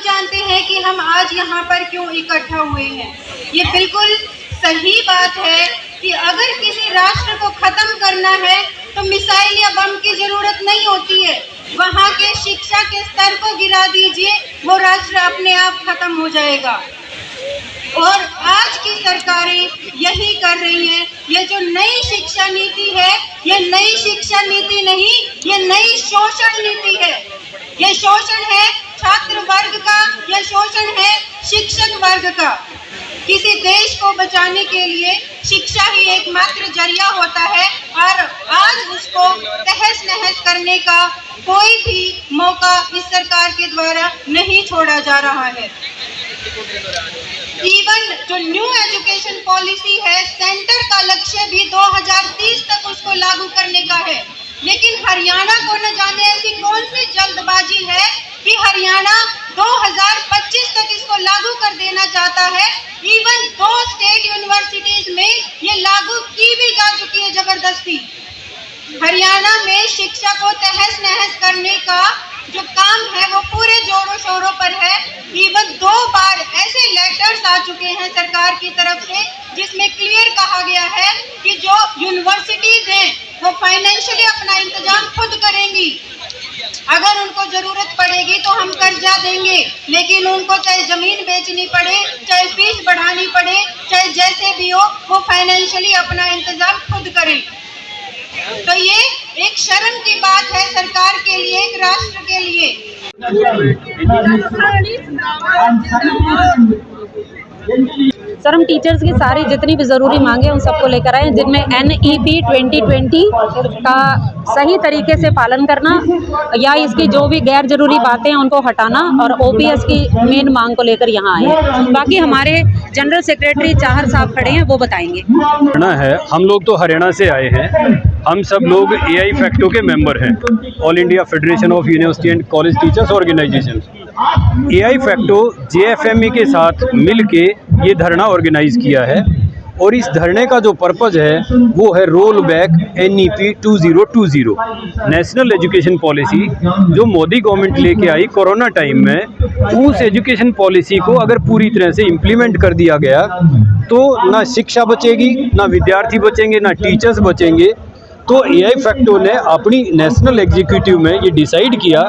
जानते हैं कि हम आज यहाँ पर क्यों इकट्ठा हुए हैं। ये बिल्कुल सही बात है कि अगर किसी राष्ट्र को खत्म करना है तो मिसाइल या बम की जरूरत नहीं होती है। वहाँ के शिक्षा के स्तर को गिरा दीजिए, वो राष्ट्र अपने आप खत्म हो जाएगा। और आज की सरकारें यही कर रही हैं। ये जो नई शिक्षा नीति है, ये नई शिक्षा नीति नहीं, ये नई शोषण नीति है। ये शोषण है छात्र वर्ग का, यह शोषण है शिक्षक वर्ग का। किसी देश को बचाने के लिए शिक्षा ही एकमात्र जरिया होता है और आज उसको तहस नहस करने का कोई भी मौका इस सरकार के द्वारा नहीं छोड़ा जा रहा है। इवन जो न्यू एजुकेशन पॉलिसी है, सेंटर का लक्ष्य भी 2030 तक उसको लागू करने का है। लेकिन हरियाणा को न जाने ऐसी कौन सी जल्दबाजी है कि हरियाणा 2025 तक इसको लागू कर देना चाहता है। इवन 2 स्टेट यूनिवर्सिटीज में ये लागू की भी जा चुकी है जबरदस्ती। हरियाणा में शिक्षा को तहस नहस करने का जो काम है वो पूरे जोरों शोरों पर है। इवन 2 बार ऐसे लेटर्स आ चुके हैं सरकार की तरफ से जिसमें क्लियर कहा गया है कि जो यूनिवर्सिटीज हैं वो फाइनेंशियली अपना इंतजाम खुद करेंगी। अगर उनको जरूरत पड़ेगी तो हम कर्जा देंगे, लेकिन उनको चाहे जमीन बेचनी पड़े, चाहे फीस बढ़ानी पड़े, चाहे जैसे भी हो, वो फाइनेंशियली अपना इंतजाम खुद करें। तो ये एक शर्म की बात है सरकार के लिए, एक राष्ट्र के लिए। सर, हम टीचर्स की सारी जितनी भी ज़रूरी मांगे उन सबको लेकर आए, जिनमें NEP 2020 का सही तरीके से पालन करना या इसकी जो भी गैर जरूरी बातें हैं उनको हटाना और OPS की मेन मांग को लेकर यहाँ आए हैं। बाकी हमारे जनरल सेक्रेटरी चाहर साहब खड़े हैं, वो बताएंगे। है हम लोग तो हरियाणा से आए हैं। हम सब लोग AI फैक्टो के मेंबर हैं, all India federation of university and college teachers organization. AI फैक्टो JFME के साथ मिलके ये धरना ऑर्गेनाइज किया है और इस धरने का जो पर्पज़ है वो है roll back NEP 2020 national education policy जो मोदी गवर्नमेंट लेके आई कोरोना टाइम में। उस एजुकेशन पॉलिसी को अगर पूरी तरह से इम्प्लीमेंट कर दिया गया तो ना शिक्षा बचेगी, ना विद्यार्थी बचेंगे, ना टीचर्स बचेंगे। तो AI फैक्टो ने अपनी नेशनल एग्जीक्यूटिव में ये डिसाइड किया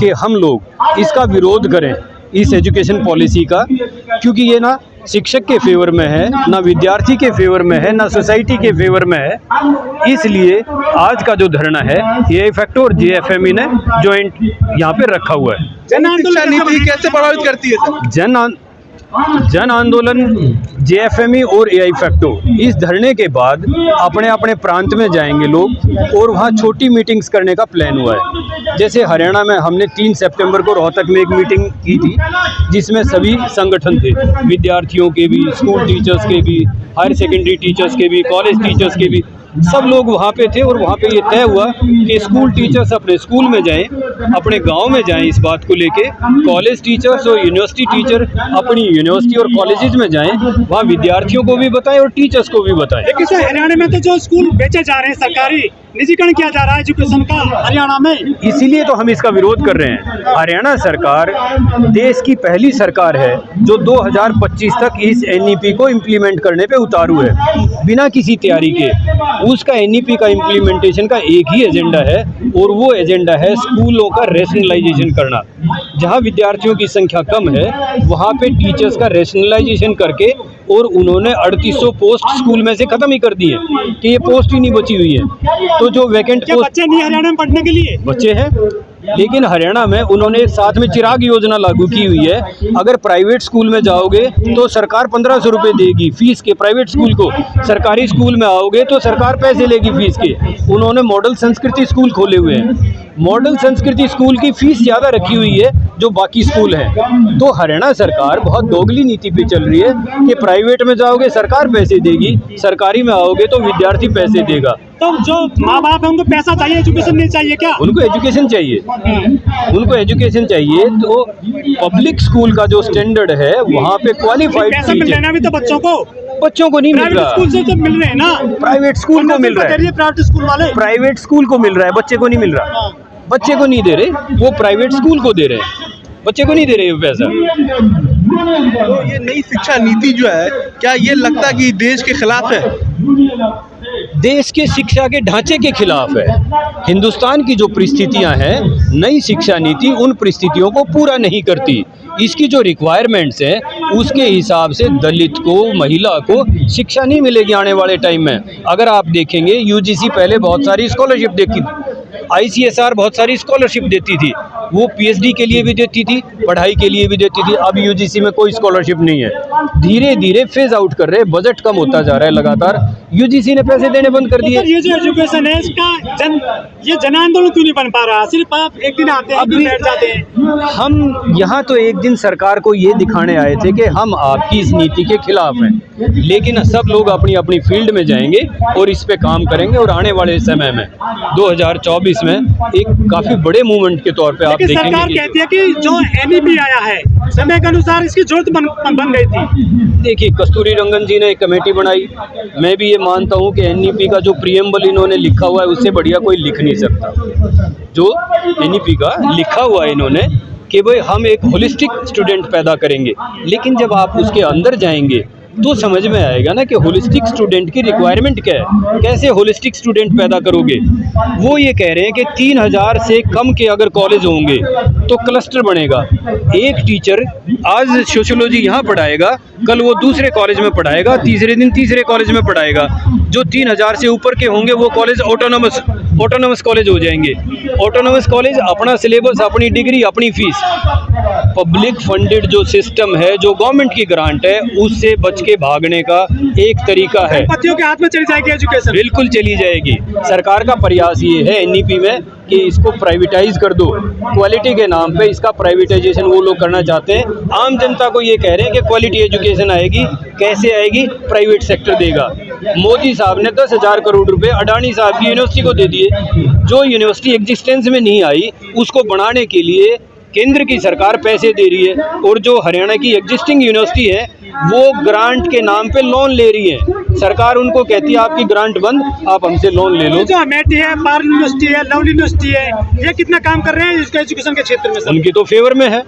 कि हम लोग इसका विरोध करें, इस एजुकेशन पॉलिसी का, क्योंकि ये ना शिक्षक के फेवर में है, ना विद्यार्थी के फेवर में है, ना सोसाइटी के फेवर में है। इसलिए आज का जो धरना है AI फैक्टो और JFME ने जॉइंट यहाँ पे रखा हुआ है। जन आंदोलन नीति कैसे प्रभावित करती है सर? जन आंदोलन JFME और AI फैक्टो इस धरने के बाद अपने अपने प्रांत में जाएंगे लोग और वहाँ छोटी मीटिंग्स करने का प्लान हुआ है। जैसे हरियाणा में हमने 3 सितंबर को रोहतक में एक मीटिंग की थी जिसमें सभी संगठन थे, विद्यार्थियों के भी, स्कूल टीचर्स के भी, हायर सेकेंडरी टीचर्स के भी, कॉलेज टीचर्स के भी, सब लोग वहाँ पे थे। और वहाँ पे ये तय हुआ कि स्कूल टीचर्स अपने स्कूल में जाएं, अपने गांव में जाएं, इस बात को लेके कॉलेज टीचर्स और यूनिवर्सिटी टीचर अपनी यूनिवर्सिटी और कॉलेजेस में जाएं, वहाँ विद्यार्थियों को भी बताएं और टीचर्स को भी बताएं। लेकिन सर हरियाणा में तो जो स्कूल बेचे जा रहे हैं, सरकारी निजीकरण किया जा रहा है एजुकेशन का हरियाणा में, इसीलिए तो हम इसका विरोध कर रहे हैं। हरियाणा सरकार देश की पहली सरकार है जो 2025 तक इस NEP को इम्प्लीमेंट करने पे उतारू है बिना किसी तैयारी के। उसका NEP का इम्प्लीमेंटेशन का एक ही एजेंडा है और वो एजेंडा है स्कूलों का रैशनलाइजेशन करना। जहाँ विद्यार्थियों की संख्या कम है वहाँ पे टीचर्स का रैशनलाइजेशन करके, और उन्होंने 3800 पोस्ट स्कूल में से खत्म ही कर दी है कि ये पोस्ट ही नहीं बची हुई है। तो जो वैकेंट पोस्ट, बच्चे नहीं हरियाणा में पढ़ने के लिए बच्चे हैं, लेकिन हरियाणा में उन्होंने एक साथ में चिराग योजना लागू की हुई है। अगर प्राइवेट स्कूल में जाओगे तो सरकार 1500 रुपये देगी फीस के प्राइवेट स्कूल को, सरकारी स्कूल में आओगे तो सरकार पैसे लेगी फीस के। उन्होंने मॉडल संस्कृति स्कूल खोले हुए हैं, मॉडल संस्कृति स्कूल की फीस ज़्यादा रखी हुई है जो बाकी स्कूल हैं। तो हरियाणा सरकार बहुत दोगली नीति पे चल रही है कि प्राइवेट में जाओगे सरकार पैसे देगी, सरकारी में आओगे तो विद्यार्थी पैसे देगा। तो जो माँ बाप है उनको पैसा चाहिए, एजुकेशन नहीं चाहिए क्या? उनको एजुकेशन चाहिए, उनको एजुकेशन चाहिए। तो पब्लिक स्कूल का जो स्टैंडर्ड है वहाँ पे क्वालिफाइड टीचर भी तो बच्चों को नहीं मिल रहा। स्कूल से तो मिल रहे हैं ना, प्राइवेट स्कूल को मिल रहा है, प्राइवेट स्कूल वाले प्राइवेट स्कूल को मिल रहा है, बच्चे को नहीं मिल रहा, बच्चे को नहीं दे रहे, वो प्राइवेट स्कूल को दे रहे हैं। बच्चे को नहीं दे रहे वो पैसा। तो ये नई शिक्षा नीति जो है, क्या ये लगता है कि देश के खिलाफ है? देश के शिक्षा के ढांचे के खिलाफ है। हिंदुस्तान की जो परिस्थितियां हैं, नई शिक्षा नीति उन परिस्थितियों को पूरा नहीं करती। इसकी जो रिक्वायरमेंट्स हैं उसके हिसाब से दलित को, महिला को शिक्षा नहीं मिलेगी आने वाले टाइम में। अगर आप देखेंगे यूजीसी पहले बहुत सारी स्कॉलरशिप देती थी, आईसीएसआर बहुत सारी स्कॉलरशिप देती थी, वो पीएचडी के लिए भी देती थी, पढ़ाई के लिए भी देती थी। अब यूजीसी में कोई स्कॉलरशिप नहीं है। धीरे धीरे फेज आउट कर रहे हैं, बजट कम होता जा रहा है लगातार। यूजीसी ने पैसे देने बंद कर दिए। ये जो एजुकेशन है इसका ये जन आंदोलन क्यों नहीं बन पा रहा? सिर्फ आप एक दिन आते हैं, बैठ जाते हैं। हम यहाँ तो एक दिन सरकार को ये दिखाने आए थे कि हम आपकी इस नीति के खिलाफ हैं, लेकिन सब लोग अपनी अपनी फील्ड में जाएंगे और इस पे काम करेंगे और आने वाले समय में 2024 में एक काफी बड़े मूवमेंट के तौर पे आप देखेंगे। सरकार कहती है कि जो एनईपी आया है समय के अनुसार इसकी जरूरत बन गई थी। देखिए, कस्तूरी रंगन जी ने एक कमेटी बनाई। मैं भी ये मानता हूँ कि एनईपी का जो प्रीएम्बल इन्होंने लिखा हुआ है उससे बढ़िया कोई लिख नहीं सकता। जो एनईपी का लिखा हुआ है इन्होंने कि भाई हम एक होलिस्टिक स्टूडेंट पैदा करेंगे, लेकिन जब आप उसके अंदर जाएंगे तो समझ में आएगा ना कि होलिस्टिक स्टूडेंट की रिक्वायरमेंट क्या है, कैसे होलिस्टिक स्टूडेंट पैदा करोगे। वो ये कह रहे हैं कि 3000 से कम के अगर कॉलेज होंगे तो क्लस्टर बनेगा। एक टीचर आज सोशियोलॉजी यहाँ पढ़ाएगा, कल वो दूसरे कॉलेज में पढ़ाएगा, तीसरे दिन तीसरे कॉलेज में पढ़ाएगा। जो 3000 से ऊपर के होंगे वो कॉलेज ऑटोनोमस कॉलेज हो जाएंगे। ऑटोनोमस कॉलेज, अपना सिलेबस, अपनी डिग्री, अपनी फीस। पब्लिक फंडेड जो सिस्टम है, जो गवर्नमेंट की ग्रांट है, उससे बच के भागने का एक तरीका है। बच्चों के हाथ में चली जाएगी एजुकेशन, बिल्कुल चली जाएगी। सरकार का प्रयास ये है एनईपी में कि इसको प्राइवेटाइज कर दो। क्वालिटी के नाम पे इसका प्राइवेटाइजेशन वो लोग करना चाहते हैं। आम जनता को ये कह रहे हैं कि क्वालिटी एजुकेशन आएगी, कैसे आएगी? प्राइवेट सेक्टर देगा। मोदी साहब ने 10,000 करोड़ रुपए अडानी साहब की यूनिवर्सिटी को दे दिए। जो यूनिवर्सिटी एग्जिस्टेंस में नहीं आई उसको बनाने के लिए केंद्र की सरकार पैसे दे रही है, और जो हरियाणा की एग्जिस्टिंग यूनिवर्सिटी है वो ग्रांट के नाम पे लोन ले रही है। सरकार उनको कहती है आपकी ग्रांट बंद, आप हमसे लोन ले लो। जो अमेठी है, पारुल यूनिवर्सिटी है, लवली यूनिवर्सिटी है, ये कितना काम कर रहे हैं इसके एजुकेशन के क्षेत्र में? उनके तो फेवर में है,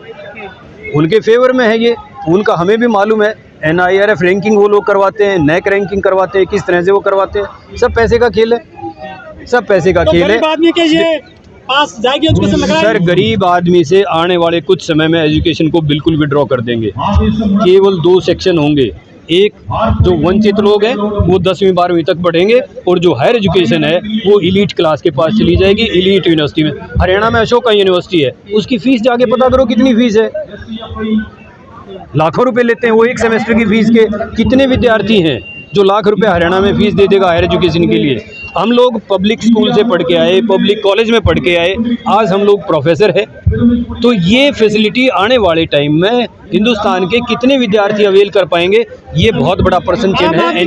उनके फेवर में है ये, उनका हमें भी मालूम है। NIRF रैंकिंग वो लोग करवाते हैं, NAC रैंकिंग करवाते हैं, किस तरह से वो करवाते हैं। सब पैसे का खेल है, सब पैसे का खेल है। आदमी के ये पास जाएगी एजुकेशन लग रहा है? सर, गरीब आदमी से आने वाले कुछ समय में एजुकेशन को बिल्कुल विड्रॉ कर देंगे। केवल 2 सेक्शन होंगे। एक, जो वंचित लोग हैं वो 10वीं 12वीं तक पढ़ेंगे, और जो हायर एजुकेशन है वो इलीट क्लास के पास चली जाएगी, इलीट यूनिवर्सिटी में। हरियाणा में अशोका यूनिवर्सिटी है, उसकी फीस जाके पता करो कितनी फीस है। लाखों रुपए लेते हैं वो एक सेमेस्टर की फीस के। कितने विद्यार्थी हैं जो लाख रुपए हरियाणा में फीस दे देगा हायर एजुकेशन के लिए? हम लोग पब्लिक स्कूल से पढ़ के आए, पब्लिक कॉलेज में पढ़ के आए, आज हम लोग प्रोफेसर हैं। तो ये फैसिलिटी आने वाले टाइम में हिंदुस्तान के कितने विद्यार्थी अवेल कर पाएंगे, ये बहुत बड़ा प्रश्न चिन्ह है।